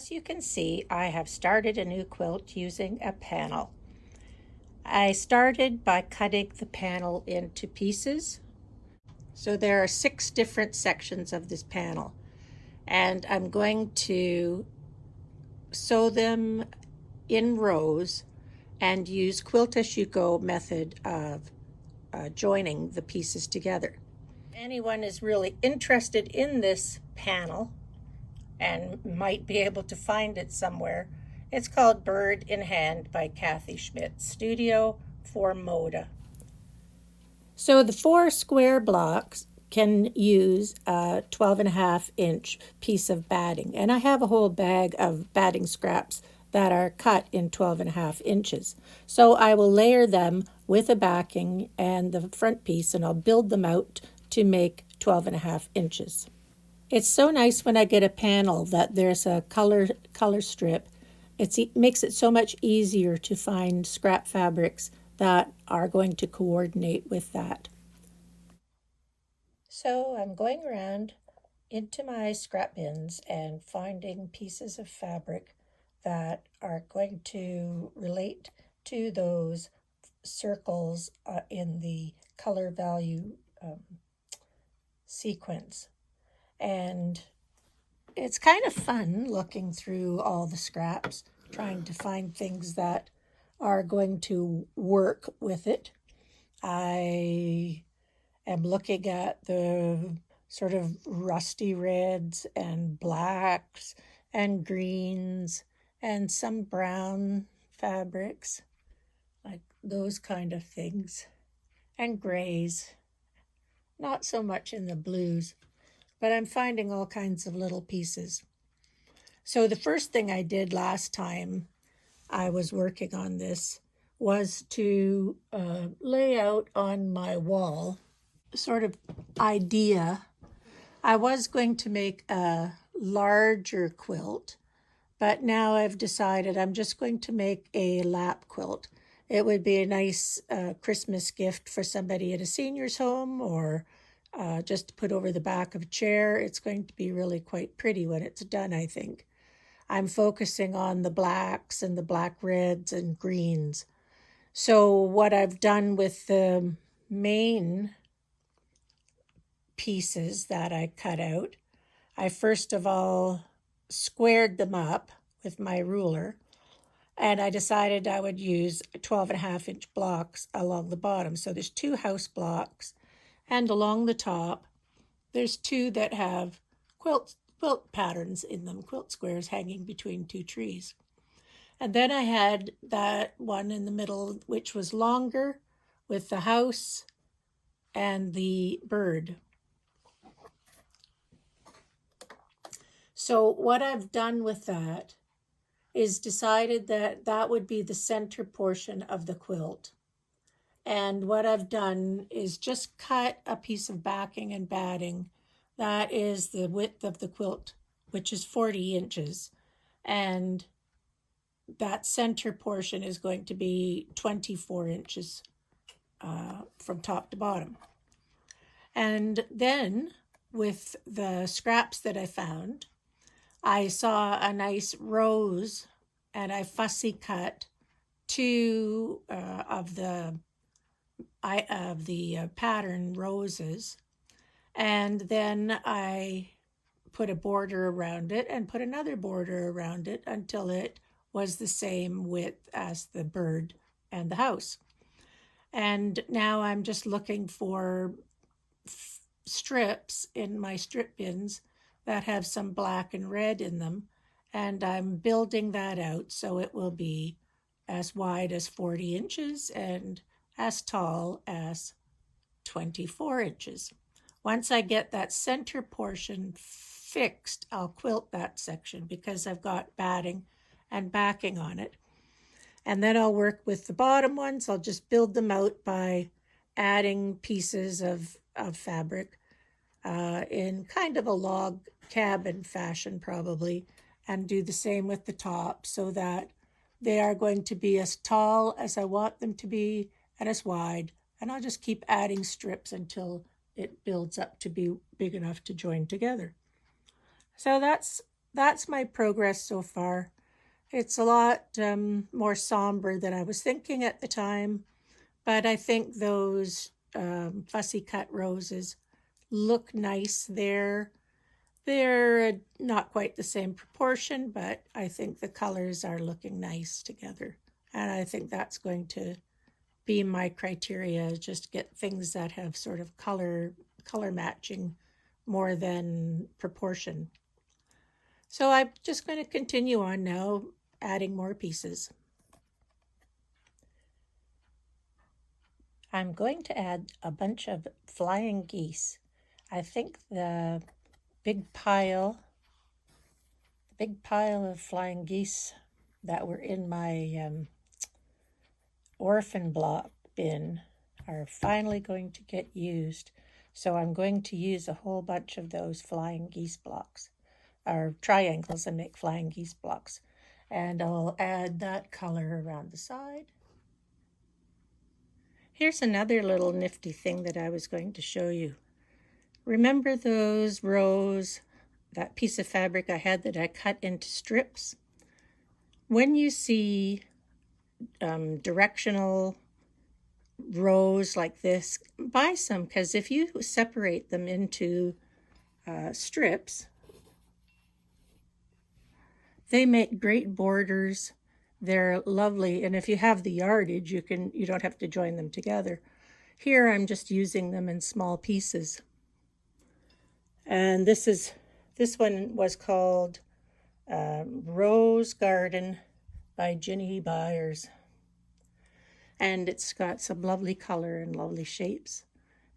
As you can see, I have started a new quilt using a panel. I started by cutting the panel into pieces. So there are 6 different sections of this panel, and I'm going to sew them in rows and use quilt as you go method of joining the pieces together. If anyone is really interested in this panel and might be able to find it somewhere, it's called Bird in Hand by Kathy Schmidt, Studio for Moda. So the 4 square blocks can use a 12.5-inch piece of batting. And I have a whole bag of batting scraps that are cut in 12.5 inches. So I will layer them with a backing and the front piece, and I'll build them out to make 12.5 inches. It's so nice when I get a panel that there's a color strip. It makes it so much easier to find scrap fabrics that are going to coordinate with that. So I'm going around into my scrap bins and finding pieces of fabric that are going to relate to those circles in the color value sequence. And it's kind of fun looking through all the scraps, trying to find things that are going to work with it. I am looking at the sort of rusty reds and blacks and greens and some brown fabrics, like those kind of things, and grays. Not so much in the blues, but I'm finding all kinds of little pieces. So the first thing I did last time I was working on this was to lay out on my wall sort of idea. I was going to make a larger quilt, but now I've decided I'm just going to make a lap quilt. It would be a nice Christmas gift for somebody at a senior's home, or just to put over the back of a chair. It's going to be really quite pretty when it's done, I think. I'm focusing on the blacks and the black reds and greens. So what I've done with the main pieces that I cut out, I first of all squared them up with my ruler, and I decided I would use 12.5-inch blocks along the bottom. So there's 2 house blocks, and along the top there's 2 that have quilt patterns in them, quilt squares hanging between 2 trees. And then I had that one in the middle, which was longer, with the house and the bird. So what I've done with that is decided that that would be the center portion of the quilt. And what I've done is just cut a piece of backing and batting. That is the width of the quilt, which is 40 inches. And that center portion is going to be 24 inches from top to bottom. And then with the scraps that I found, I saw a nice rose, and I fussy cut 2 of the pattern roses, and then I put a border around it and put another border around it until it was the same width as the bird and the house. And now I'm just looking for strips in my strip bins that have some black and red in them, and I'm building that out so it will be as wide as 40 inches and as tall as 24 inches. Once I get that center portion fixed, I'll quilt that section because I've got batting and backing on it. And then I'll work with the bottom ones. I'll just build them out by adding pieces of fabric in kind of a log cabin fashion probably, and do the same with the top so that they are going to be as tall as I want them to be and as wide. And I'll just keep adding strips until it builds up to be big enough to join together. So that's that's my progress so far. It's a lot more somber than I was thinking at the time, but I think those fussy cut roses look nice there. They're not quite the same proportion, but I think the colors are looking nice together. And I think that's going to be my criteria, just get things that have sort of color matching more than proportion. So I'm just going to continue on now, adding more pieces. I'm going to add a bunch of flying geese. I think the big pile, of flying geese that were in my orphan block bin are finally going to get used. So I'm going to use a whole bunch of those flying geese blocks, or triangles, and make flying geese blocks. And I'll add that color around the side. Here's another little nifty thing that I was going to show you. Remember those rows, that piece of fabric I had that I cut into strips? When you see directional rows like this, buy some, because if you separate them into strips, they make great borders. They're lovely, and if you have the yardage, you don't have to join them together. Here I'm just using them in small pieces. And this one was called Rose Garden by Ginny Byers. And it's got some lovely color and lovely shapes.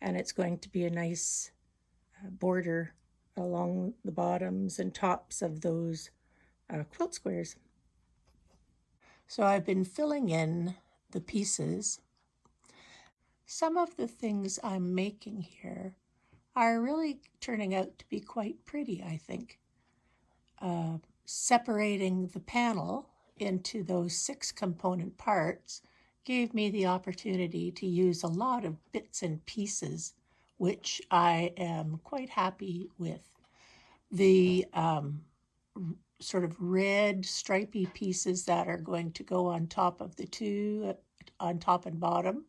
And it's going to be a nice border along the bottoms and tops of those quilt squares. So I've been filling in the pieces. Some of the things I'm making here are really turning out to be quite pretty, I think. Separating the panel into those 6 component parts gave me the opportunity to use a lot of bits and pieces, which I am quite happy with. The sort of red stripy pieces that are going to go on top of the two, on top and bottom,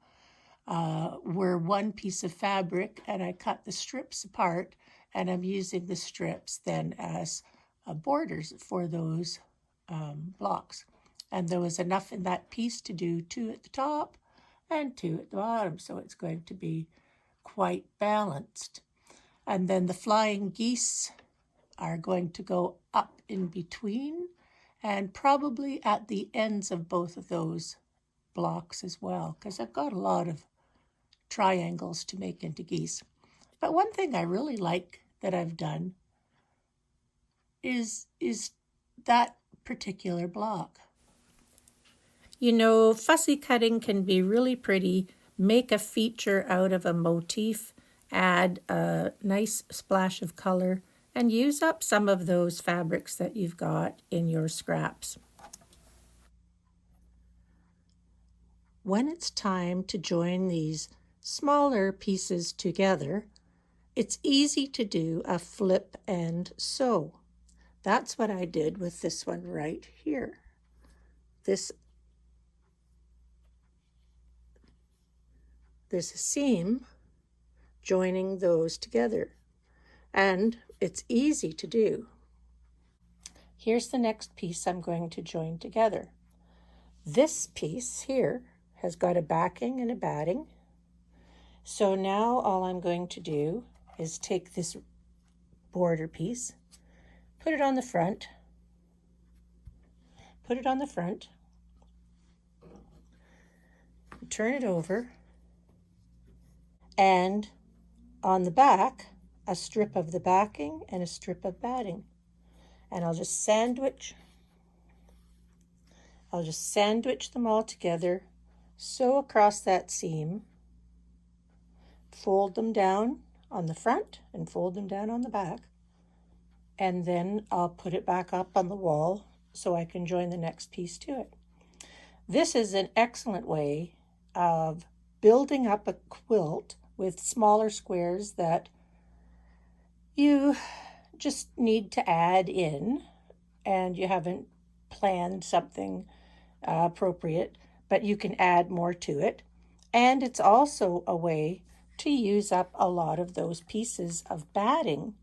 were one piece of fabric, and I cut the strips apart, and I'm using the strips then as borders for those blocks. And there was enough in that piece to do 2 at the top and 2 at the bottom, so it's going to be quite balanced. And then the flying geese are going to go up in between and probably at the ends of both of those blocks as well, because I've got a lot of triangles to make into geese. But one thing I really like that I've done is that particular block. You know, fussy cutting can be really pretty. Make a feature out of a motif, add a nice splash of color, and use up some of those fabrics that you've got in your scraps. When it's time to join these smaller pieces together, it's easy to do a flip and sew. That's what I did with this one right here. There's a seam joining those together, and it's easy to do. Here's the next piece I'm going to join together. This piece here has got a backing and a batting. So now all I'm going to do is take this border piece, put it on the front, turn it over, and on the back, a strip of the backing and a strip of batting. And I'll just sandwich them all together, sew across that seam, fold them down on the front and fold them down on the back, and then I'll put it back up on the wall so I can join the next piece to it. This is an excellent way of building up a quilt with smaller squares that you just need to add in and you haven't planned something appropriate, but you can add more to it. And it's also a way to use up a lot of those pieces of batting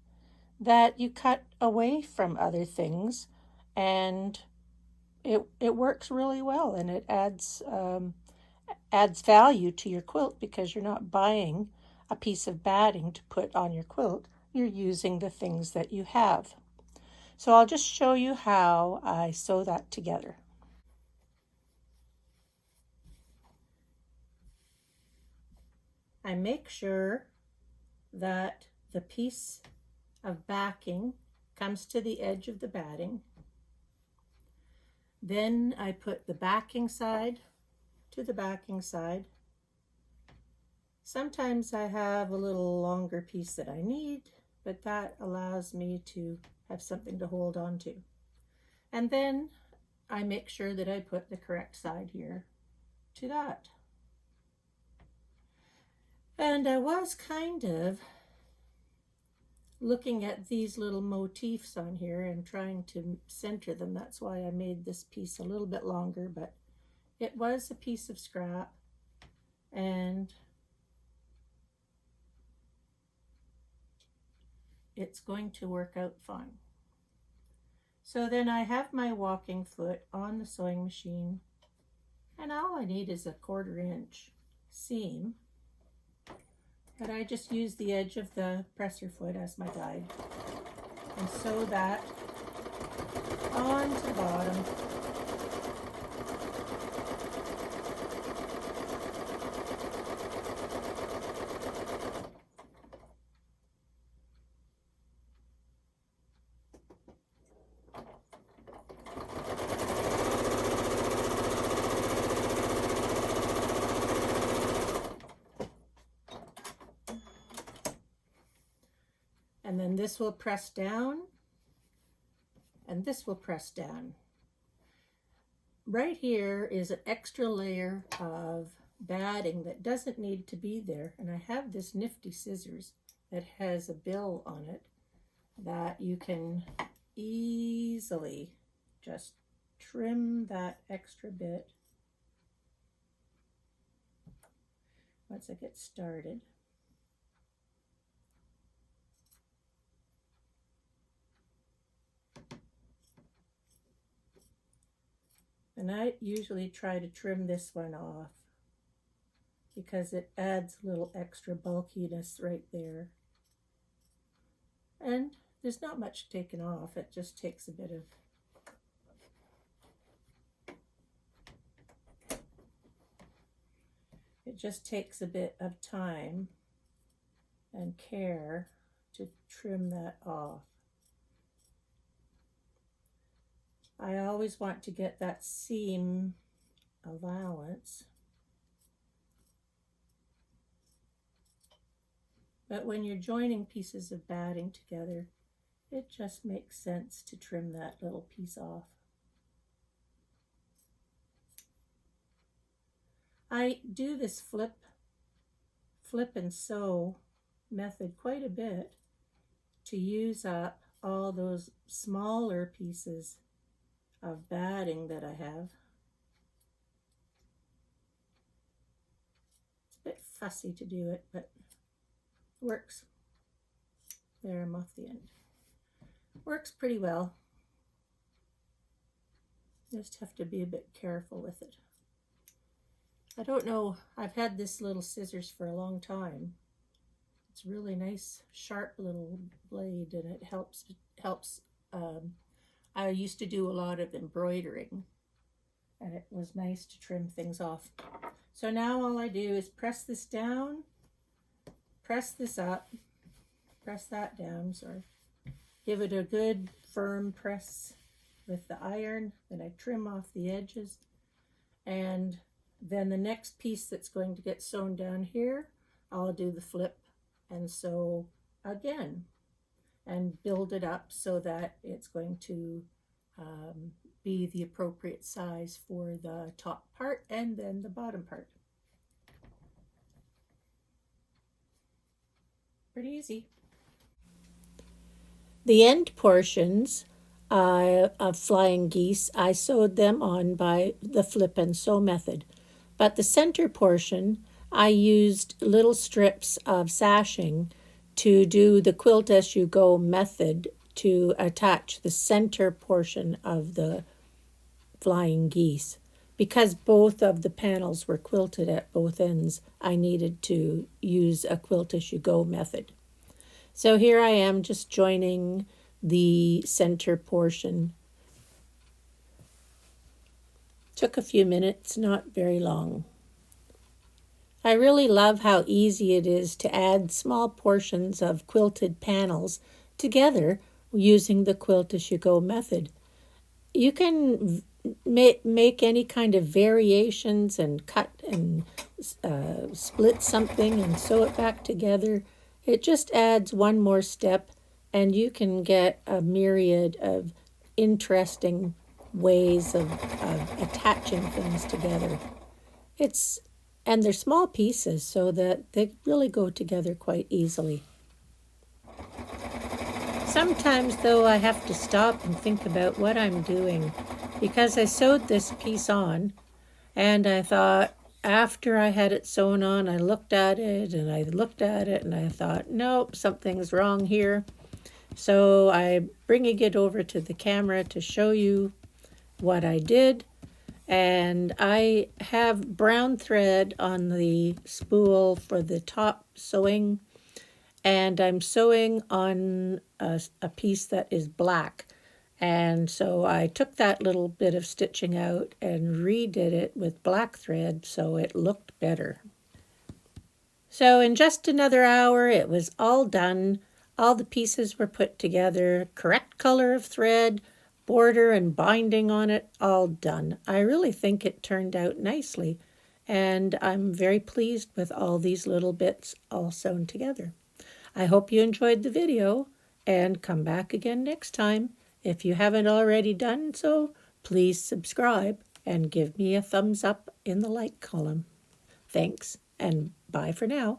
that you cut away from other things, and it works really well, and it adds value to your quilt because you're not buying a piece of batting to put on your quilt. You're using the things that you have. So I'll just show you how I sew that together. I make sure that the piece of backing comes to the edge of the batting. Then I put the backing side to the backing side. Sometimes I have a little longer piece that I need, but that allows me to have something to hold on to. And then I make sure that I put the correct side here to that. And I was kind of looking at these little motifs on here and trying to center them. That's why I made this piece a little bit longer, but it was a piece of scrap, and it's going to work out fine. So then I have my walking foot on the sewing machine, and all I need is a 1/4 inch seam, but I just use the edge of the presser foot as my guide and sew that onto the bottom. And then this will press down, and this will press down. Right here is an extra layer of batting that doesn't need to be there, and I have this nifty scissors that has a bill on it that you can easily just trim that extra bit once I get started. And I usually try to trim this one off because it adds a little extra bulkiness right there. And there's not much taken off, it just takes a bit of time and care to trim that off. I always want to get that seam allowance. But when you're joining pieces of batting together, it just makes sense to trim that little piece off. I do this flip and sew method quite a bit to use up all those smaller pieces of batting that I have. It's a bit fussy to do it, but it works. There, I'm off the end. Works pretty well. Just have to be a bit careful with it. I don't know, I've had this little scissors for a long time. It's a really nice, sharp little blade, and it helps. I used to do a lot of embroidering, and it was nice to trim things off. So now all I do is press this down, press this up, press that down, sorry. Give it a good firm press with the iron, then I trim off the edges, and then the next piece that's going to get sewn down here, I'll do the flip and sew again and build it up so that it's going to be the appropriate size for the top part and then the bottom part. Pretty easy. The end portions of flying geese. I sewed them on by the flip and sew method. But the center portion, I used little strips of sashing to do the quilt as you go method to attach the center portion of the flying geese. Because both of the panels were quilted at both ends, I needed to use a quilt as you go method. So here I am just joining the center portion. Took a few minutes, not very long. I really love how easy it is to add small portions of quilted panels together using the quilt as you go method. You can make any kind of variations and cut and split something and sew it back together. It just adds one more step and you can get a myriad of interesting ways of attaching things together. And they're small pieces so that they really go together quite easily. Sometimes, though, I have to stop and think about what I'm doing because I sewed this piece on and I thought, after I had it sewn on, I looked at it and I thought, nope, something's wrong here. So I'm bringing it over to the camera to show you what I did. And I have brown thread on the spool for the top sewing, and I'm sewing on a piece that is black. And so I took that little bit of stitching out and redid it with black thread so it looked better. So in just another hour it was all done. All the pieces were put together, correct color of thread, border and binding on it, all done. I really think it turned out nicely, and I'm very pleased with all these little bits all sewn together. I hope you enjoyed the video, and come back again next time. If you haven't already done so, please subscribe and give me a thumbs up in the like column. Thanks, and bye for now.